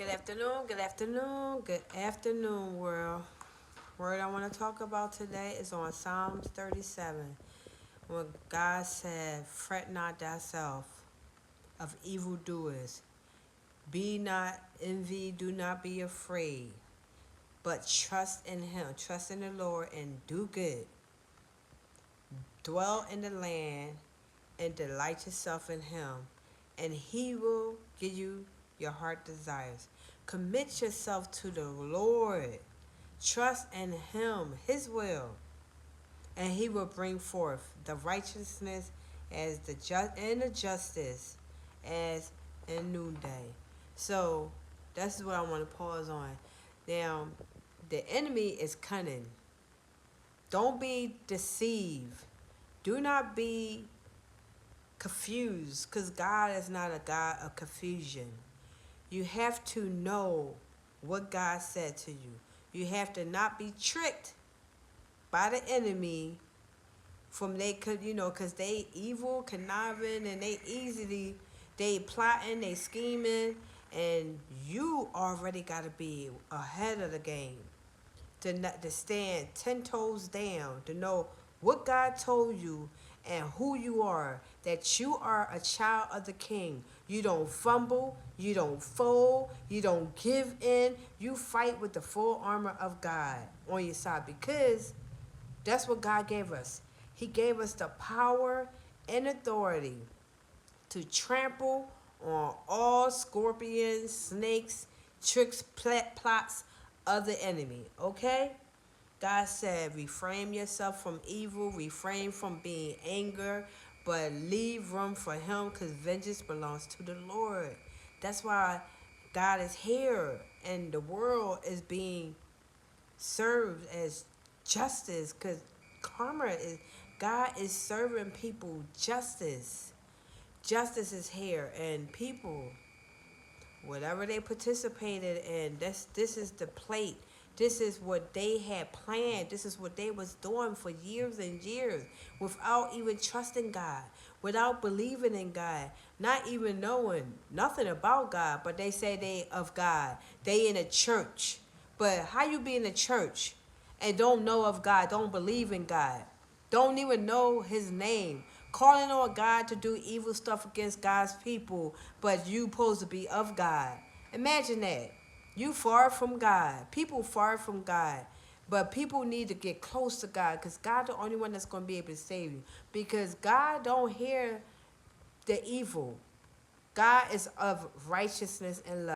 Good afternoon, good afternoon, world. Word I want to talk about today is on Psalms 37, when God said, "Fret not thyself of evildoers, be not envy, do not be afraid, but trust in Him, trust in the Lord, and do good. Dwell in the land and delight yourself in Him, and He will give you your heart desires." Commit yourself to the Lord. Trust in Him, His will, and He will bring forth the righteousness as the justice as in noonday. So that's what I want to pause on. Now, the enemy is cunning. Don't be deceived. Do not be confused, because God is not a God of confusion. You have to know what God said to you. You have to not be tricked by the enemy from they could, because they evil, conniving, and they plotting, they scheming, and you already got to be ahead of the game to stand 10 toes down, to know what God told you and who you are, that you are a child of the King. You don't fumble, you don't fold, you don't give in. You fight with the full armor of God on your side, because that's what God gave us. He gave us the power and authority to trample on all scorpions, snakes, tricks, plots of the enemy. Okay? God said, refrain yourself from evil, refrain from being angry, but leave room for Him, because vengeance belongs to the Lord. That's why God is here and the world is being served as justice, because karma is, God is serving people justice. Justice is here, and people, whatever they participated in, this is the plate. This is what they had planned. This is what they was doing for years and years, without even trusting God, without believing in God, not even knowing nothing about God. But they say they of God. They in a church. But how you be in a church and don't know of God, don't believe in God, don't even know His name, calling on God to do evil stuff against God's people, but you supposed to be of God? Imagine that. You far from God. People far from God. But people need to get close to God, because God the only one that's going to be able to save you. Because God don't hear the evil. God is of righteousness and love.